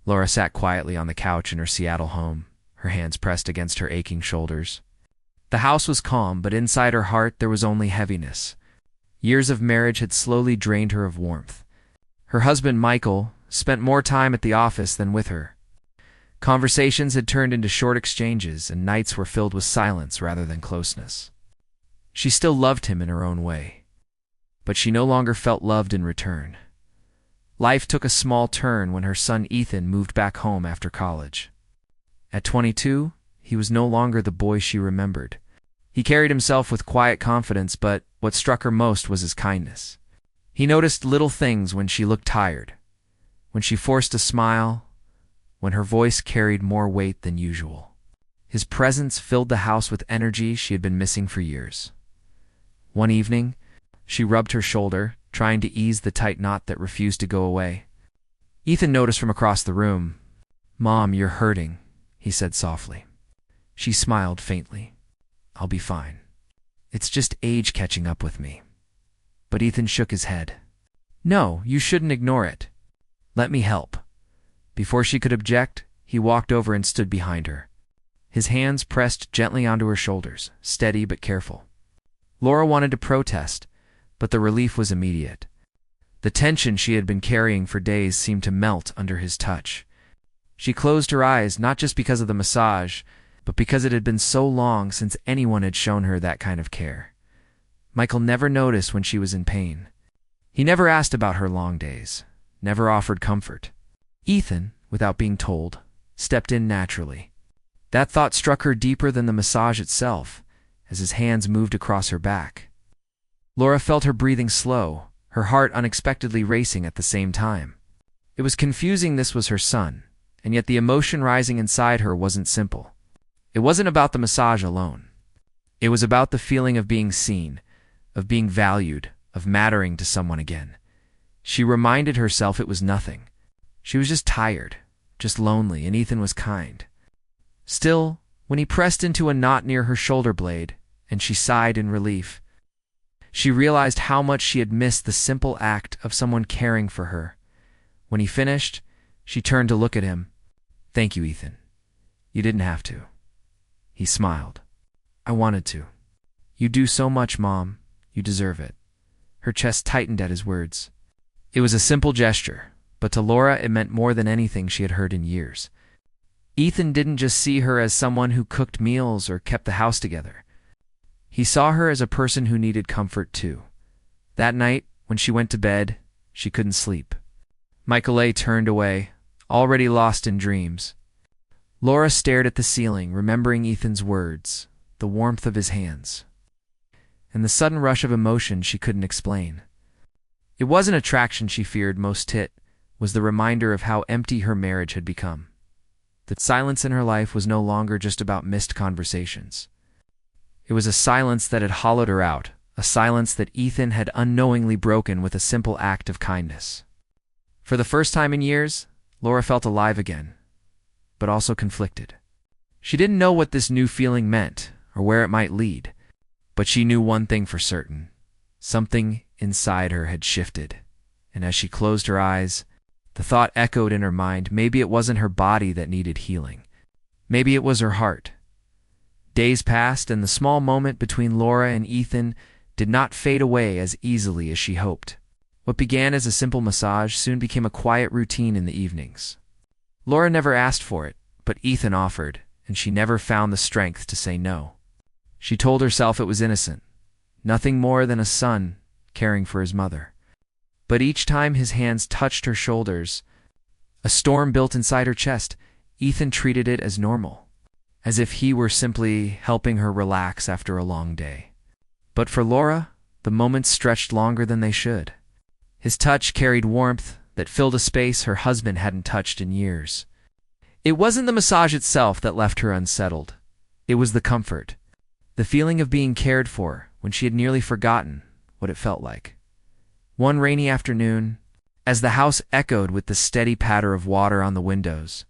Laura sat quietly on the couch in her Seattle home, her hands pressed against her aching shoulders. The house was calm, but inside her heart there was only heaviness. Years of marriage had slowly drained her of warmth. Her husband, Michael, spent more time at the office than with her. Conversations had turned into short exchanges, and nights were filled with silence rather than closeness. She still loved him in her own way, but she no longer felt loved in return. Life took a small turn when her son Ethan moved back home after college. At 22, he was no longer the boy she remembered. He carried himself with quiet confidence, but what struck her most was his kindness. He noticed little things: when she looked tired, when she forced a smile, when her voice carried more weight than usual. His presence filled the house with energy she had been missing for years. One evening, she rubbed her shoulder, trying to ease the tight knot that refused to go away. Ethan noticed from across the room. "Mom, you're hurting," he said softly. She smiled faintly. "I'll be fine. It's just age catching up with me." But Ethan shook his head. "No, you shouldn't ignore it. Let me help." Before she could object, he walked over and stood behind her. His hands pressed gently onto her shoulders, steady but careful. Laura wanted to protest, but the relief was immediate. The tension she had been carrying for days seemed to melt under his touch. She closed her eyes, not just because of the massage, but because it had been so long since anyone had shown her that kind of care. Michael never noticed when she was in pain. He never asked about her long days, never offered comfort. Ethan, without being told, stepped in naturally. That thought struck her deeper than the massage itself, as his hands moved across her back. Laura felt her breathing slow, her heart unexpectedly racing at the same time. It was confusing. This was her son, and yet the emotion rising inside her wasn't simple. It wasn't about the massage alone. It was about the feeling of being seen, of being valued, of mattering to someone again. She reminded herself it was nothing. She was just tired, just lonely, and Ethan was kind. Still, when he pressed into a knot near her shoulder blade, and she sighed in relief, she realized how much she had missed the simple act of someone caring for her. When he finished, she turned to look at him. "Thank you, Ethan. You didn't have to." He smiled. "I wanted to. You do so much, Mom. You deserve it." Her chest tightened at his words. It was a simple gesture, but to Laura it meant more than anything she had heard in years. Ethan didn't just see her as someone who cooked meals or kept the house together. He saw her as a person who needed comfort too. That night, when she went to bed, she couldn't sleep. Michael A. turned away, already lost in dreams. Laura stared at the ceiling, remembering Ethan's words, the warmth of his hands, and the sudden rush of emotion she couldn't explain. It wasn't attraction she feared most. It was the reminder of how empty her marriage had become. That silence in her life was no longer just about missed conversations. It was a silence that had hollowed her out, a silence that Ethan had unknowingly broken with a simple act of kindness. For the first time in years, Laura felt alive again, but also conflicted. She didn't know what this new feeling meant or where it might lead, but she knew one thing for certain. Something inside her had shifted, and as she closed her eyes, the thought echoed in her mind: maybe it wasn't her body that needed healing. Maybe it was her heart. Days passed, and the small moment between Laura and Ethan did not fade away as easily as she hoped. What began as a simple massage soon became a quiet routine in the evenings. Laura never asked for it, but Ethan offered, and she never found the strength to say no. She told herself it was innocent, nothing more than a son caring for his mother. But each time his hands touched her shoulders, a storm built inside her chest. Ethan treated it as normal, as if he were simply helping her relax after a long day. But for Laura, the moments stretched longer than they should. His touch carried warmth that filled a space her husband hadn't touched in years. It wasn't the massage itself that left her unsettled. It was the comfort, the feeling of being cared for when she had nearly forgotten what it felt like. One rainy afternoon, as the house echoed with the steady patter of water on the windows,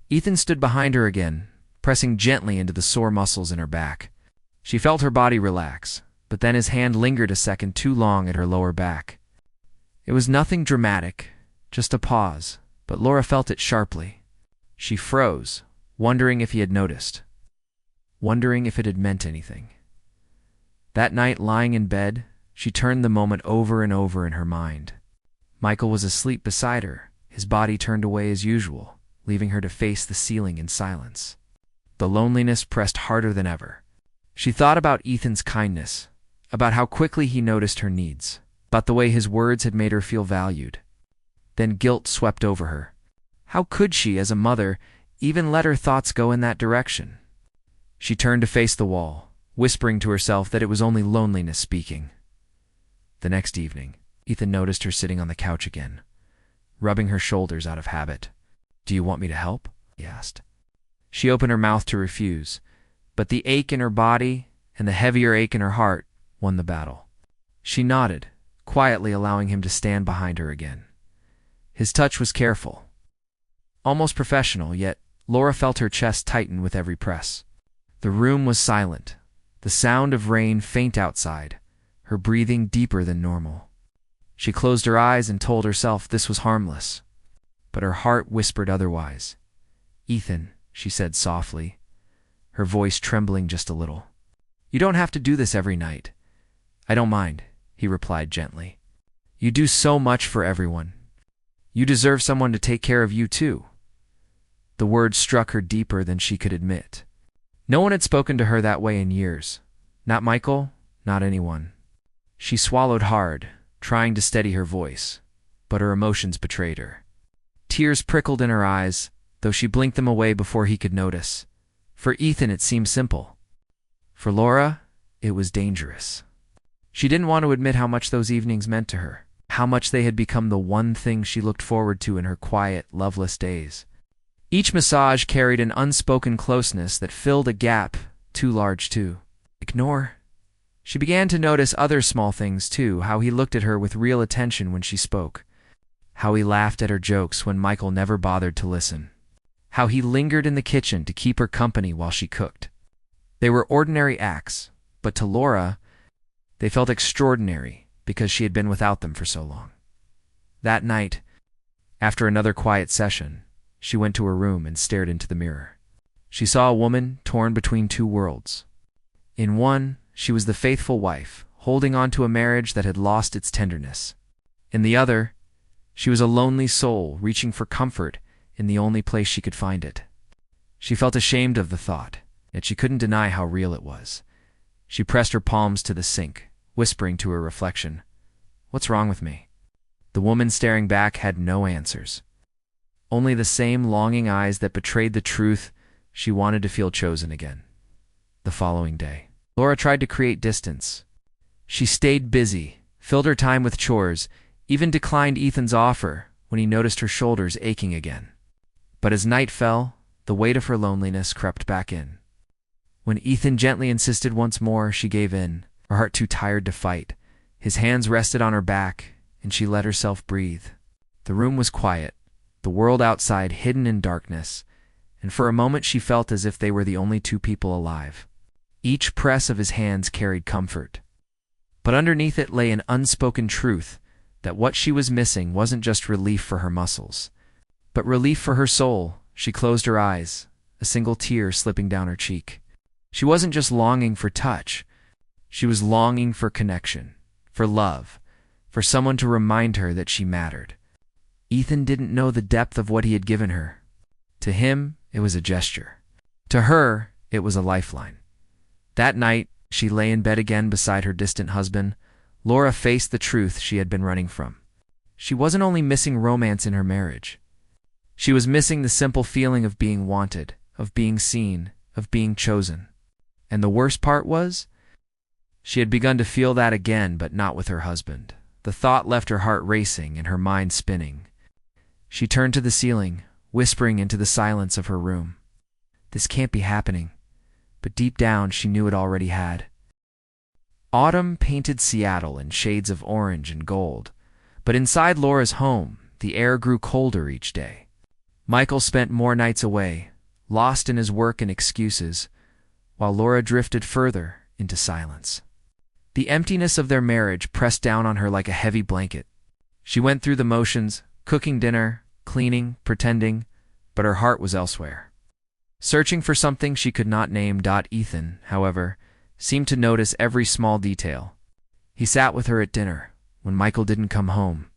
Ethan stood behind her again, pressing gently into the sore muscles in her back. She felt her body relax, but then his hand lingered a second too long at her lower back. It was nothing dramatic, just a pause, but Laura felt it sharply. She froze, wondering if he had noticed, wondering if it had meant anything. That night, lying in bed, she turned the moment over and over in her mind. Michael was asleep beside her, his body turned away as usual, leaving her to face the ceiling in silence. The loneliness pressed harder than ever. She thought about Ethan's kindness, about how quickly he noticed her needs, about the way his words had made her feel valued. Then guilt swept over her. How could she, as a mother, even let her thoughts go in that direction? She turned to face the wall, whispering to herself that it was only loneliness speaking. The next evening, Ethan noticed her sitting on the couch again, rubbing her shoulders out of habit. "Do you want me to help?" he asked. She opened her mouth to refuse, but the ache in her body and the heavier ache in her heart won the battle. She nodded, quietly allowing him to stand behind her again. His touch was careful, almost professional, yet Laura felt her chest tighten with every press. The room was silent, the sound of rain faint outside, her breathing deeper than normal. She closed her eyes and told herself this was harmless, but her heart whispered otherwise. "Ethan," she said softly, her voice trembling just a little. "You don't have to do this every night." "I don't mind," he replied gently. "You do so much for everyone. You deserve someone to take care of you too." The words struck her deeper than she could admit. No one had spoken to her that way in years. Not Michael, not anyone. She swallowed hard, trying to steady her voice, but her emotions betrayed her. Tears prickled in her eyes, though she blinked them away before he could notice. For Ethan it seemed simple. For Laura, it was dangerous. She didn't want to admit how much those evenings meant to her, how much they had become the one thing she looked forward to in her quiet, loveless days. Each massage carried an unspoken closeness that filled a gap too large to ignore. She began to notice other small things too, how he looked at her with real attention when she spoke, how he laughed at her jokes when Michael never bothered to listen, how he lingered in the kitchen to keep her company while she cooked. They were ordinary acts, but to Laura, they felt extraordinary because she had been without them for so long. That night, after another quiet session, she went to her room and stared into the mirror. She saw a woman torn between two worlds. In one, she was the faithful wife, holding on to a marriage that had lost its tenderness. In the other, she was a lonely soul reaching for comfort in the only place she could find it. She felt ashamed of the thought, yet she couldn't deny how real it was. She pressed her palms to the sink, whispering to her reflection, "What's wrong with me?" The woman staring back had no answers. Only the same longing eyes that betrayed the truth she wanted to feel chosen again. The following day, Laura tried to create distance. She stayed busy, filled her time with chores, even declined Ethan's offer when he noticed her shoulders aching again. But as night fell, the weight of her loneliness crept back in. When Ethan gently insisted once more, she gave in, her heart too tired to fight. His hands rested on her back, and she let herself breathe. The room was quiet, the world outside hidden in darkness, and for a moment she felt as if they were the only two people alive. Each press of his hands carried comfort. But underneath it lay an unspoken truth that what she was missing wasn't just relief for her muscles, but relief for her soul. She closed her eyes, a single tear slipping down her cheek. She wasn't just longing for touch. She was longing for connection, for love, for someone to remind her that she mattered. Ethan didn't know the depth of what he had given her. To him, it was a gesture. To her, it was a lifeline. That night, she lay in bed again beside her distant husband. Laura faced the truth she had been running from. She wasn't only missing romance in her marriage. She was missing the simple feeling of being wanted, of being seen, of being chosen. And the worst part was, she had begun to feel that again, but not with her husband. The thought left her heart racing and her mind spinning. She turned to the ceiling, whispering into the silence of her room. This can't be happening. But deep down, she knew it already had. Autumn painted Seattle in shades of orange and gold, but inside Laura's home, the air grew colder each day. Michael spent more nights away, lost in his work and excuses, while Laura drifted further into silence. The emptiness of their marriage pressed down on her like a heavy blanket. She went through the motions, cooking dinner, cleaning, pretending, but her heart was elsewhere. Searching for something she could not name. Ethan, however, seemed to notice every small detail. He sat with her at dinner when Michael didn't come home.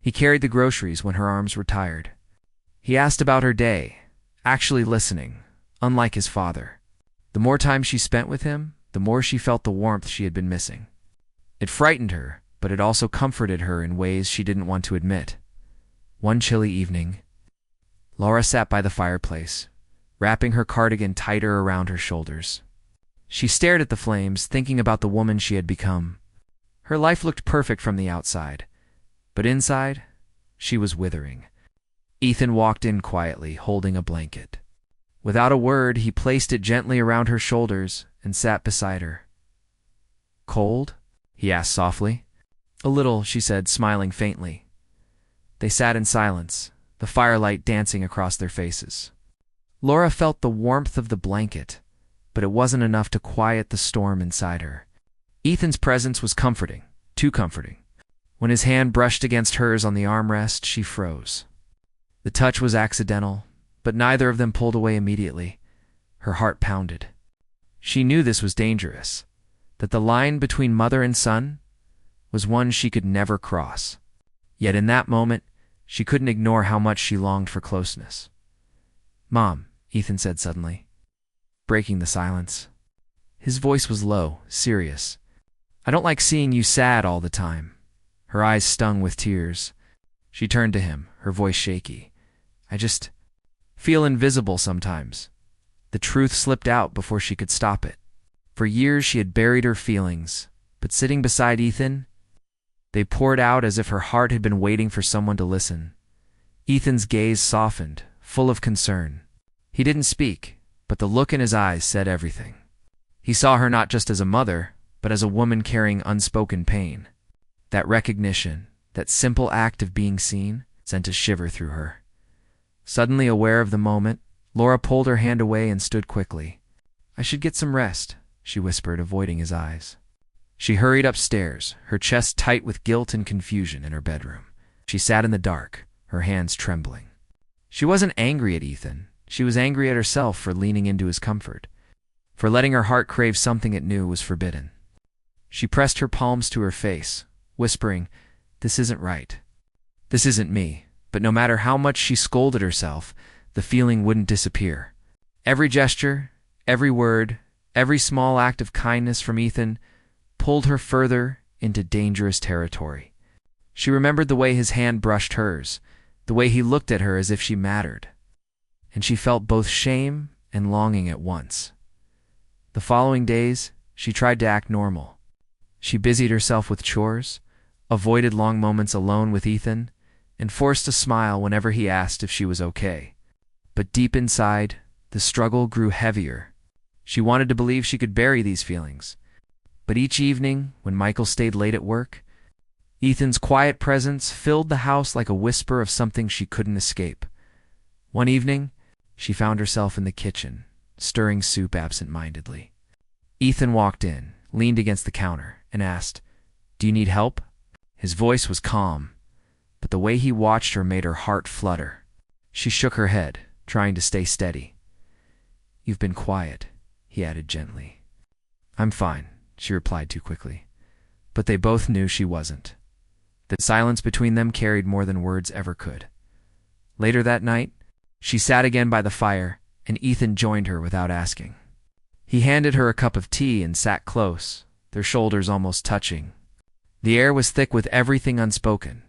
He carried the groceries when her arms were tired. He asked about her day, actually listening, unlike his father. The more time she spent with him, the more she felt the warmth she had been missing. It frightened her, but it also comforted her in ways she didn't want to admit. One chilly evening, Laura sat by the fireplace, wrapping her cardigan tighter around her shoulders. She stared at the flames, thinking about the woman she had become. Her life looked perfect from the outside, but inside, she was withering. Ethan walked in quietly, holding a blanket. Without a word, he placed it gently around her shoulders and sat beside her. "Cold?" he asked softly. "A little," she said, smiling faintly. They sat in silence, the firelight dancing across their faces. Laura felt the warmth of the blanket, but it wasn't enough to quiet the storm inside her. Ethan's presence was comforting, too comforting. When his hand brushed against hers on the armrest, she froze. The touch was accidental, but neither of them pulled away immediately. Her heart pounded. She knew this was dangerous, that the line between mother and son was one she could never cross. Yet in that moment, she couldn't ignore how much she longed for closeness. "Mom," Ethan said suddenly, breaking the silence. His voice was low, serious. "I don't like seeing you sad all the time." Her eyes stung with tears. She turned to him, her voice shaky. "I just feel invisible sometimes." The truth slipped out before she could stop it. For years she had buried her feelings, but sitting beside Ethan, they poured out as if her heart had been waiting for someone to listen. Ethan's gaze softened, full of concern. He didn't speak, but the look in his eyes said everything. He saw her not just as a mother, but as a woman carrying unspoken pain. That recognition, that simple act of being seen, sent a shiver through her. Suddenly aware of the moment, Laura pulled her hand away and stood quickly. "I should get some rest," she whispered, avoiding his eyes. She hurried upstairs, her chest tight with guilt and confusion, in her bedroom. She sat in the dark, her hands trembling. She wasn't angry at Ethan. She was angry at herself for leaning into his comfort, for letting her heart crave something it knew was forbidden. She pressed her palms to her face, whispering, "This isn't right. This isn't me." But no matter how much she scolded herself, the feeling wouldn't disappear. Every gesture, every word, every small act of kindness from Ethan pulled her further into dangerous territory. She remembered the way his hand brushed hers, the way he looked at her as if she mattered. And she felt both shame and longing at once. The following days, she tried to act normal. She busied herself with chores, avoided long moments alone with Ethan, and forced a smile whenever he asked if she was okay. But deep inside, the struggle grew heavier. She wanted to believe she could bury these feelings. But each evening, when Michael stayed late at work, Ethan's quiet presence filled the house like a whisper of something she couldn't escape. One evening, she found herself in the kitchen, stirring soup absent-mindedly. Ethan walked in, leaned against the counter, and asked, "Do you need help?" His voice was calm, but the way he watched her made her heart flutter. She shook her head, trying to stay steady. "You've been quiet," he added gently. "I'm fine," she replied too quickly. But they both knew she wasn't. The silence between them carried more than words ever could. Later that night, she sat again by the fire, and Ethan joined her without asking. He handed her a cup of tea and sat close, their shoulders almost touching. The air was thick with everything unspoken.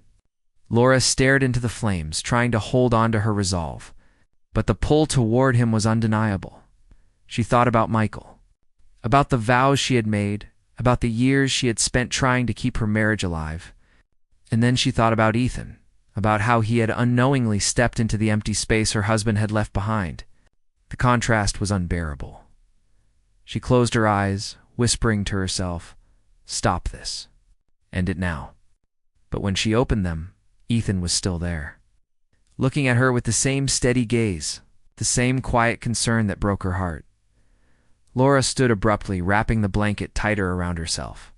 Laura stared into the flames, trying to hold on to her resolve, but the pull toward him was undeniable. She thought about Michael, about the vows she had made, about the years she had spent trying to keep her marriage alive. And then she thought about Ethan, about how he had unknowingly stepped into the empty space her husband had left behind. The contrast was unbearable. She closed her eyes, whispering to herself, "Stop this. End it now." But when she opened them, Ethan was still there, looking at her with the same steady gaze, the same quiet concern that broke her heart. Laura stood abruptly, wrapping the blanket tighter around herself.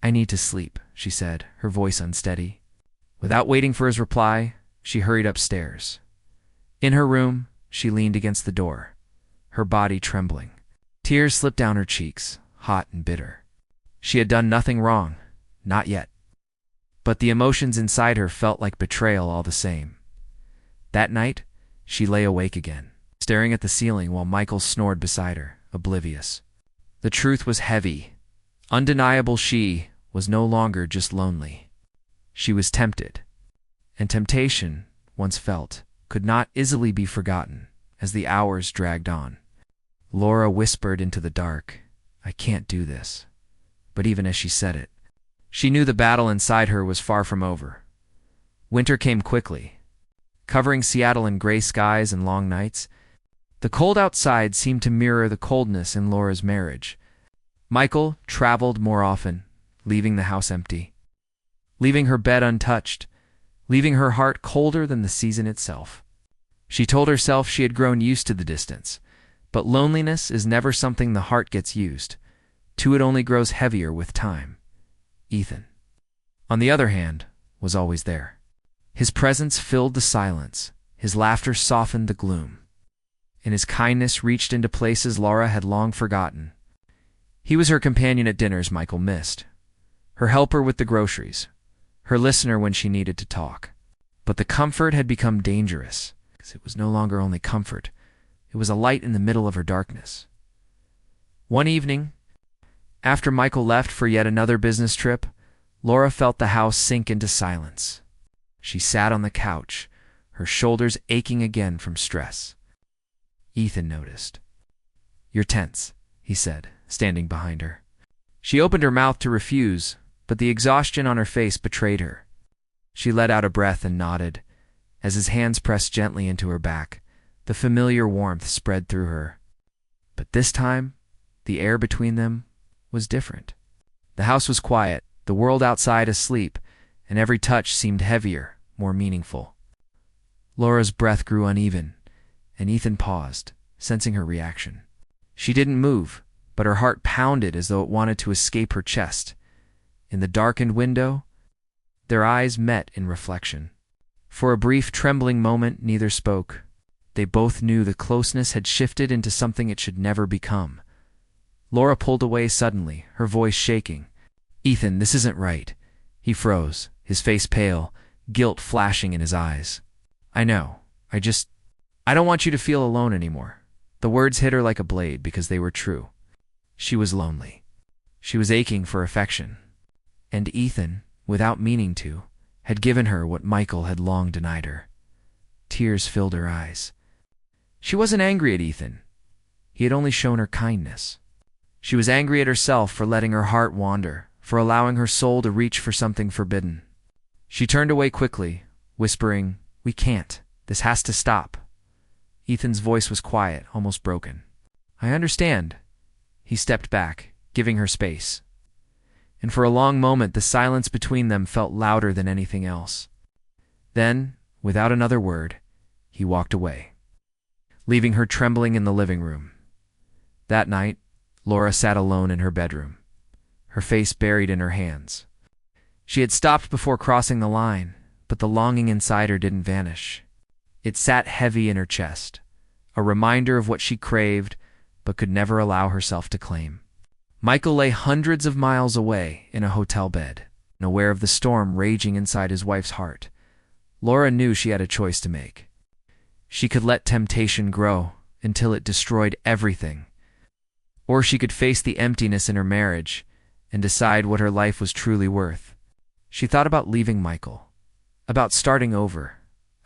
"I need to sleep," she said, her voice unsteady. Without waiting for his reply, She hurried upstairs. In her room, she leaned against the door, her body trembling. Tears slipped down her cheeks, hot and bitter. She had done nothing wrong, not yet. But the emotions inside her felt like betrayal all the same. That night, she lay awake again, staring at the ceiling while Michael snored beside her, oblivious. The truth was heavy. Undeniable. She was no longer just lonely. She was tempted. And temptation, once felt, could not easily be forgotten as the hours dragged on. Laura whispered into the dark, "I can't do this." But even as she said it, she knew the battle inside her was far from over. Winter came quickly, covering Seattle in gray skies and long nights. The cold outside seemed to mirror the coldness in Laura's marriage. Michael traveled more often, leaving the house empty, leaving her bed untouched, leaving her heart colder than the season itself. She told herself she had grown used to the distance, but loneliness is never something the heart gets used to. It only grows heavier with time. Ethan, on the other hand, was always there. His presence filled the silence, his laughter softened the gloom, and his kindness reached into places Laura had long forgotten. He was her companion at dinners Michael missed, her helper with the groceries, her listener when she needed to talk. But the comfort had become dangerous, because it was no longer only comfort. It was a light in the middle of her darkness. One evening, after Michael left for yet another business trip, Laura felt the house sink into silence. She sat on the couch, her shoulders aching again from stress. Ethan noticed. "You're tense," he said, standing behind her. She opened her mouth to refuse, but the exhaustion on her face betrayed her. She let out a breath and nodded. As his hands pressed gently into her back, the familiar warmth spread through her. But this time, the air between them was different. The house was quiet, the world outside asleep, and every touch seemed heavier, more meaningful. Laura's breath grew uneven, and Ethan paused, sensing her reaction. She didn't move, but her heart pounded as though it wanted to escape her chest. In the darkened window, their eyes met in reflection. For a brief, trembling moment, neither spoke. They both knew the closeness had shifted into something it should never become. Laura pulled away suddenly, her voice shaking. "Ethan, this isn't right." He froze, his face pale, guilt flashing in his eyes. "I know. I don't want you to feel alone anymore." The words hit her like a blade because they were true. She was lonely. She was aching for affection. And Ethan, without meaning to, had given her what Michael had long denied her. Tears filled her eyes. She wasn't angry at Ethan. He had only shown her kindness. She was angry at herself for letting her heart wander, for allowing her soul to reach for something forbidden. She turned away quickly, whispering, "We can't. This has to stop." Ethan's voice was quiet, almost broken. "I understand." He stepped back, giving her space. And for a long moment the silence between them felt louder than anything else. Then, without another word, he walked away, leaving her trembling in the living room. That night, Laura sat alone in her bedroom, her face buried in her hands. She had stopped before crossing the line, but the longing inside her didn't vanish. It sat heavy in her chest, a reminder of what she craved but could never allow herself to claim. Michael lay hundreds of miles away in a hotel bed, unaware of the storm raging inside his wife's heart. Laura knew she had a choice to make. She could let temptation grow until it destroyed everything, or she could face the emptiness in her marriage and decide what her life was truly worth. She thought about leaving Michael, about starting over,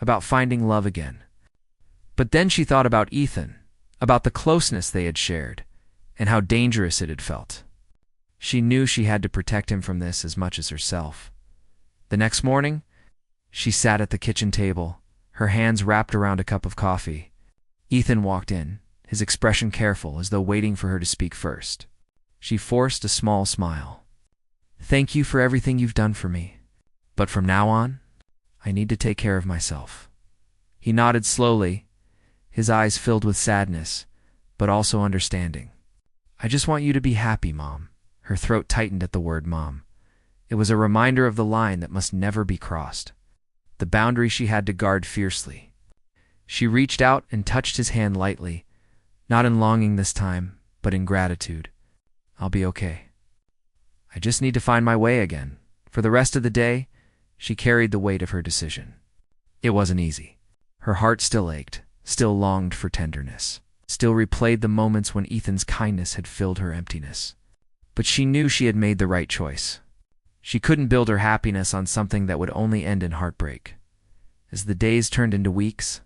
about finding love again. But then she thought about Ethan, about the closeness they had shared, and how dangerous it had felt. She knew she had to protect him from this as much as herself. The next morning, she sat at the kitchen table, her hands wrapped around a cup of coffee. Ethan walked in, his expression careful, as though waiting for her to speak first. She forced a small smile. "Thank you for everything you've done for me. But from now on, I need to take care of myself." He nodded slowly, his eyes filled with sadness, but also understanding. "I just want you to be happy, Mom." Her throat tightened at the word Mom. It was a reminder of the line that must never be crossed. the boundary she had to guard fiercely. She reached out and touched his hand lightly, not in longing this time, but in gratitude. "I'll be okay. I just need to find my way again." For the rest of the day, she carried the weight of her decision. It wasn't easy. Her heart still ached, still longed for tenderness, still replayed the moments when Ethan's kindness had filled her emptiness. But she knew she had made the right choice. She couldn't build her happiness on something that would only end in heartbreak. As the days turned into weeks,